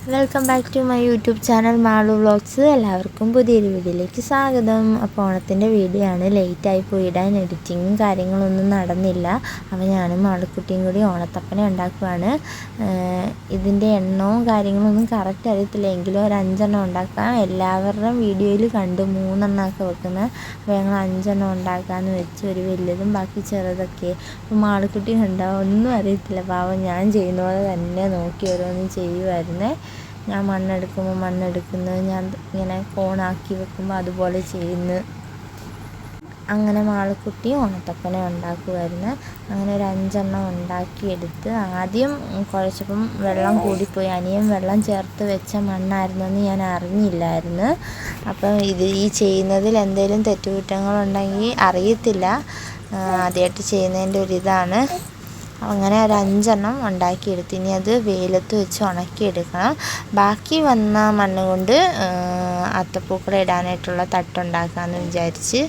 Welcome back to my YouTube channel Malu vlogs. എല്ലാവർക്കും പുതിയൊരു വീഡിയോയിലേക്ക് സ്വാഗതം. അപ്പോൾ ഓണത്തിൻ്റെ വീഡിയോ ആണ്. ലേറ്റായി പോയി ഇടാൻ, എഡിറ്റിങ്ങും കാര്യങ്ങളൊന്നും നടന്നില്ല. അപ്പോൾ ഞാനും മാളുക്കുട്ടിയും കൂടി ഓണത്തപ്പനെ ഉണ്ടാക്കുകയാണ്. ഇതിൻ്റെ എണ്ണവും കാര്യങ്ങളൊന്നും കറക്റ്റ് അറിയത്തില്ല, എങ്കിലും ഒരു 5 ഉണ്ടാക്കാം. എല്ലാവരുടെയും വീഡിയോയിൽ കണ്ട് 3 വെക്കുന്നത്. അപ്പോൾ ഞങ്ങൾ 5 ഉണ്ടാക്കാമെന്ന് വെച്ച്, ഒരു വലിയതും ബാക്കി ചെറുതൊക്കെ. അപ്പോൾ മാളുക്കുട്ടി ഉണ്ടാവും, ഒന്നും അറിയത്തില്ല പാവം. ഞാൻ ചെയ്യുന്ന പോലെ തന്നെ നോക്കി ഓരോന്നും ചെയ്യുമായിരുന്നേ. ഞാൻ മണ്ണെടുക്കുന്നത്, ഞാൻ ഇങ്ങനെ കോണാക്കി വെക്കുമ്പോൾ അതുപോലെ ചെയ്യുന്നു. അങ്ങനെ മാളുക്കുട്ടി ഓണത്തപ്പനെ ഉണ്ടാക്കുമായിരുന്നു. അങ്ങനെ ഒരു 5 ഉണ്ടാക്കിയെടുത്ത്, ആദ്യം കുഴച്ചപ്പം വെള്ളം കൂടിപ്പോയി. അനിയൻ വെള്ളം ചേർത്ത് വെച്ച മണ്ണായിരുന്നെന്ന് ഞാൻ അറിഞ്ഞില്ലായിരുന്നു. അപ്പം ഈ ചെയ്യുന്നതിൽ എന്തെങ്കിലും തെറ്റുകുറ്റങ്ങളുണ്ടെങ്കിൽ അറിയത്തില്ല, ആദ്യമായിട്ട് ചെയ്യുന്നതിൻ്റെ ഒരിതാണ്. അങ്ങനെ ഒരു 5 ഉണ്ടാക്കിയെടുത്ത്. ഇനി അത് വെയിലത്ത് വെച്ച് ഉണക്കിയെടുക്കണം. ബാക്കി വന്ന മണ്ണ് കൊണ്ട് അത്തപ്പൂക്കളം ഇടാനായിട്ടുള്ള തട്ടുണ്ടാക്കാമെന്ന് വിചാരിച്ച്.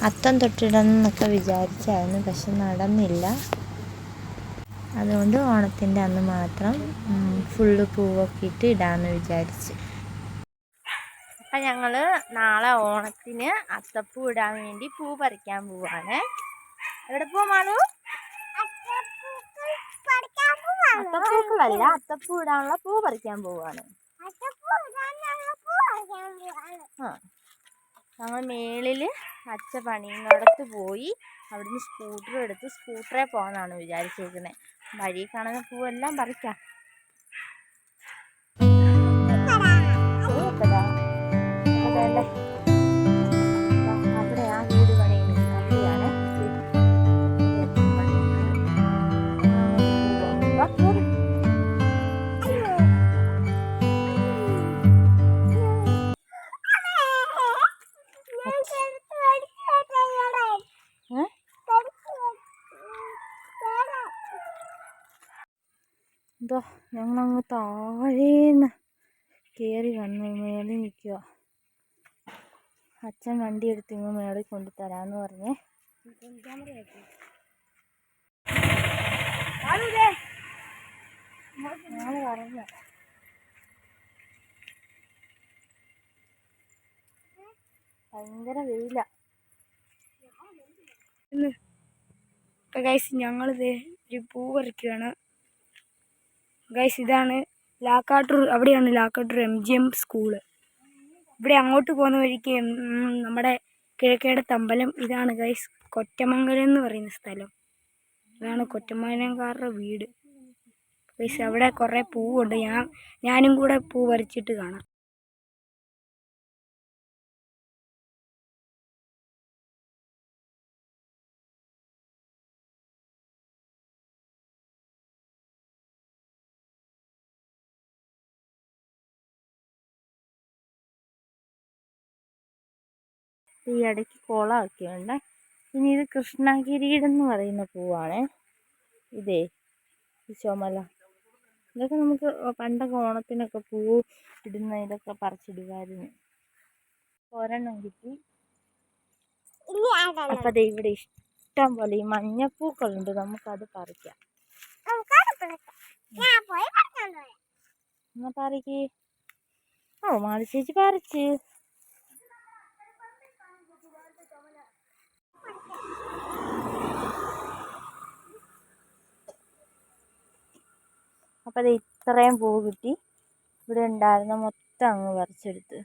അത്തം തൊട്ടിടണം എന്നൊക്കെ വിചാരിച്ചായിരുന്നു, പക്ഷെ നടന്നില്ല. അതുകൊണ്ട് ഓണത്തിൻ്റെ അന്ന് മാത്രം ഫുള്ള് പൂവൊക്കെ ഇട്ട് ഇടാമെന്ന് വിചാരിച്ച്. അപ്പം ഞങ്ങൾ നാളെ ഓണത്തിന് അത്തപ്പൂ ഇടാൻ വേണ്ടി പൂ പറിക്കാൻ പോവാണ്. എവിടെ പോവാണു? അത്തപ്പൂക്കളല്ല, അത്തപ്പൂ ഇടാനുള്ള പൂ പറിക്കാൻ പോവാണ്. ഞങ്ങൾ മേളില് അച്ഛ പണിയുന്നിടത്ത് പോയി അവിടുന്ന് സ്കൂട്ടർ എടുത്ത് സ്കൂട്ടറിൽ പോകാനാണ് വിചാരിച്ചിരിക്കുന്നത്. വഴി കാണുന്ന പൂവെല്ലാം പറിക്കാം. അവിടെ ആ വീട് പണിയുന്നത് അവിടെയാണ്. എന്തോ ഞങ്ങളങ്ങ് താഴേന്ന് കയറി വന്ന് മേളിൽ നിൽക്കുക. അച്ഛൻ വണ്ടി എടുത്ത് ഇങ്ങ് മേളിൽ കൊണ്ടു തരാമെന്ന് പറഞ്ഞേ. ഞങ്ങൾ പറഞ്ഞു ഭയങ്കര വെയില. ഗൈസ് ഞങ്ങളിത് ഒരു പൂ പറിക്കുകയാണ്. ഗൈസ് ഇതാണ് ലാക്കാട്ടൂർ, അവിടെയാണ് ലാക്കാട്ടൂർ MGM സ്കൂള്. ഇവിടെ അങ്ങോട്ട് പോകുന്ന വഴിക്ക് നമ്മുടെ കിഴക്കേടത്ത് അമ്പലം. ഇതാണ് ഗൈസ് കൊറ്റമംഗലം എന്ന് പറയുന്ന സ്ഥലം. ഇതാണ് കൊറ്റമംഗലംകാരുടെ വീട്. ഗൈസ് അവിടെ കുറേ പൂവുണ്ട്. ഞാനും കൂടെ പൂ പറിച്ചിട്ട് കാണാം. ഈ ഇടയ്ക്ക് കുളമൊക്കെ ഉണ്ട്. ഇനി ഇത് കൃഷ്ണകിരീടം പറയുന്ന പൂവാണ്. ഇതേ ഈ ചുമല, ഇതൊക്കെ നമുക്ക് പണ്ടൊക്കെ ഓണത്തിനൊക്കെ പൂ ഇടുന്ന ഇതൊക്കെ പറിച്ചിടുമായിരുന്നു. ഒരെണ്ണം കിട്ടി. അപ്പം അത് ഇവിടെ ഇഷ്ടം പോലെ ഈ മഞ്ഞപ്പൂക്കളുണ്ട്, നമുക്കത് പറിക്കാം. എന്നാ പറിക്ക്. ഓ മാളി ചേച്ചി പറിച്ച്. അപ്പം അത് ഇത്രയും പൂ കിട്ടി. ഇവിടെ ഉണ്ടായിരുന്ന മൊത്തം അങ്ങ് പറിച്ചെടുത്ത്.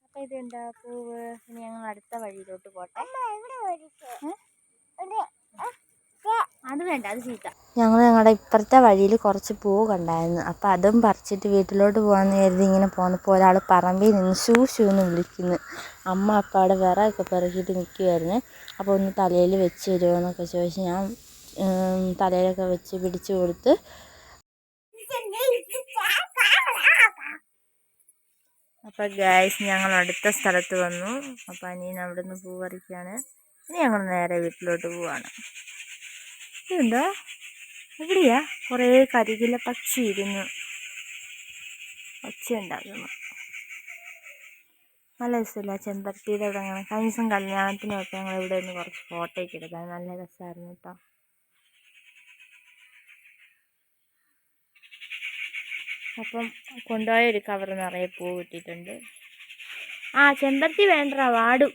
അപ്പം ഇതെന്താ പൂവ്. ഇനി ഞങ്ങൾ അടുത്ത വഴിയിലോട്ട് പോട്ടെ. അത് വേണ്ട, അത് ചീത്ത. ഞങ്ങളുടെ ഇപ്പുറത്തെ വഴിയിൽ കുറച്ച് പൂ കണ്ടായിരുന്നു. അപ്പം അതും പറിച്ചിട്ട് വീട്ടിലോട്ട് പോകാമെന്ന് കരുതി ഇങ്ങനെ പോന്നപ്പോൾ ഒരാൾ പറമ്പിൽ നിന്ന് ഷൂ എന്ന് വിളിക്കുന്നു. അമ്മ അപ്പം അവിടെ വിറകൊക്കെ പെറുക്കിയിട്ട് നിൽക്കുമായിരുന്നു. അപ്പോൾ ഒന്ന് തലയിൽ വെച്ച് തരുമോ എന്നൊക്കെ ചോദിച്ച് ഞാൻ തലയിലൊക്കെ വെച്ച് പിടിച്ചു കൊടുത്ത്. അപ്പം ഗൈസ് ഞങ്ങൾ അടുത്ത സ്ഥലത്ത് വന്നു. അപ്പം അനിയൻ അവിടെ നിന്ന് പൂ പറിക്കുകയാണ്. ഇനി ഞങ്ങൾ നേരെ വീട്ടിലോട്ട് പോവാണ്. ഇതെന്താ എവിടെയാ കുറേ കരികില പക്ഷി ഇരുന്ന് ഒച്ച ഉണ്ടാക്കുന്നു. നല്ല രസമില്ല ചെമ്പരത്തിയുടെ അവിടെ. അങ്ങനെ കഴിഞ്ഞ ദിവസം കല്യാണത്തിനൊക്കെ ഞങ്ങൾ ഇവിടെ നിന്ന് കുറച്ച് ഫോട്ടോയൊക്കെ എടുക്കാൻ, നല്ല രസമായിരുന്നു കേട്ടോ. അപ്പം കൊണ്ടുപോയ ഒരു കവർ നിറയെ പൂ കിട്ടിയിട്ടുണ്ട്. ചെമ്പരത്തി വേണ്ടടാ, വാടും.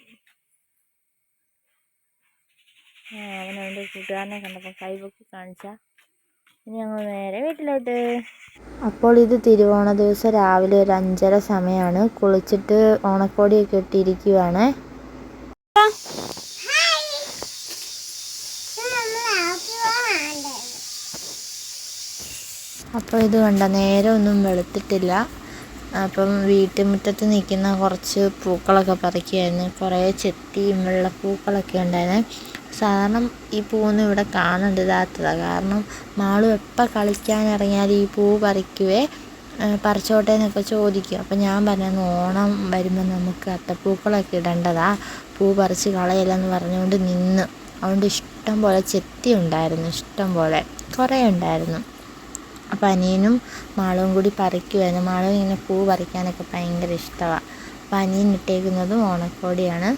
അവനവൻ്റെ കൂട്ടുകാരനെ കണ്ടപ്പോൾ കൈപൊക്കി കാണിച്ചാൽ ഇനി ഞങ്ങൾ നേരെ വീട്ടിലോട്ട്. അപ്പോൾ ഇത് തിരുവോണ ദിവസം രാവിലെ ഒരു 5:30 സമയമാണ്. കുളിച്ചിട്ട് ഓണക്കോടിയൊക്കെ ഇട്ടിരിക്കുവാണ്. അപ്പോൾ ഇത് കണ്ട നേരെ ഒന്നും വെളുത്തിട്ടില്ല. അപ്പം വീട്ടുമുറ്റത്ത് നിൽക്കുന്ന കുറച്ച് പൂക്കളൊക്കെ പറിക്കുമായിരുന്നു. കുറേ ചെത്തിയും വെള്ളപ്പൂക്കളൊക്കെ ഉണ്ടായിരുന്നു. സാധാരണ ഈ പൂവൊന്നും ഇവിടെ കാണേണ്ടതാത്തതാണ്. കാരണം മാളു എപ്പോൾ കളിക്കാനിറങ്ങിയാൽ ഈ പൂ പറിക്കുവേ, പറിച്ചോട്ടെ എന്നൊക്കെ ചോദിക്കും. അപ്പം ഞാൻ പറഞ്ഞു ഓണം വരുമ്പോൾ നമുക്ക് അത്തപ്പൂക്കളൊക്കെ ഇടേണ്ടതാ, പൂ പറിച്ച് കളയില്ലെന്ന് പറഞ്ഞുകൊണ്ട് നിന്ന്. അതുകൊണ്ട് ഇഷ്ടം പോലെ ചെത്തി ഉണ്ടായിരുന്നു, ഇഷ്ടം പോലെ കുറേ ഉണ്ടായിരുന്നു. അപ്പം അനിയനും മാളവും കൂടി പറിക്കുമായിരുന്നു. മാളവും ഇങ്ങനെ പൂ പറിക്കാനൊക്കെ ഭയങ്കര ഇഷ്ടമാണ്. അപ്പം അനിയൻ ഇട്ടേക്കുന്നതും ഓണക്കോടിയാണ്.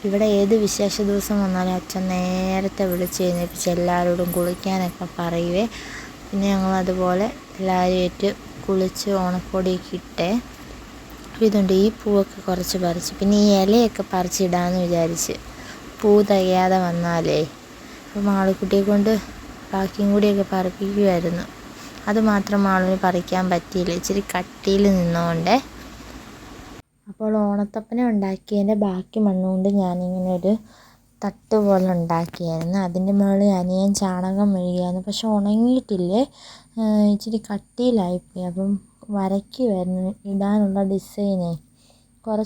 ഇവിടെ ഏത് വിശേഷ ദിവസം വന്നാലും അച്ഛൻ നേരത്തെ വിളിച്ച് എഴുന്നേൽപ്പിച്ച് എല്ലാവരോടും കുളിക്കാനൊക്കെ പറയുവേ. പിന്നെ ഞങ്ങളതുപോലെ എല്ലാവരുമായിട്ട് കുളിച്ച് ഓണക്കോടിയൊക്കെ ഇട്ടേ. ഇതുണ്ട്, ഈ പൂവൊക്കെ കുറച്ച് പറിച്ച്, പിന്നെ ഈ ഇലയൊക്കെ പറിച്ചിടാമെന്ന് വിചാരിച്ച്. പൂ തികയാതെ വന്നാലേ അപ്പോൾ മാളുക്കുട്ടിയെ കൊണ്ട് ബാക്കിയും കൂടിയൊക്കെ പറിപ്പിക്കുമായിരുന്നു. അതുമാത്രം മാളുവിന് പറിക്കാൻ പറ്റിയില്ല, ഇച്ചിരി കട്ടിയിൽ നിന്നുകൊണ്ടേ. അപ്പോൾ ഓണത്തപ്പനെ ഉണ്ടാക്കിയതിൻ്റെ ബാക്കി മണ്ണുകൊണ്ട് ഞാനിങ്ങനെ ഒരു തട്ട് പോലെ ഉണ്ടാക്കിയായിരുന്നു. അതിൻ്റെ മുകളിൽ അനിയൻ ചാണകം മെഴുകിയായിരുന്നു. പക്ഷെ ഉണങ്ങിയിട്ടില്ലേ, ഇച്ചിരി കട്ടിയിലായിപ്പോയി. അപ്പം വരയ്ക്കുമായിരുന്നു ഇടാനുള്ള ഡിസൈനേ. കുറച്ച്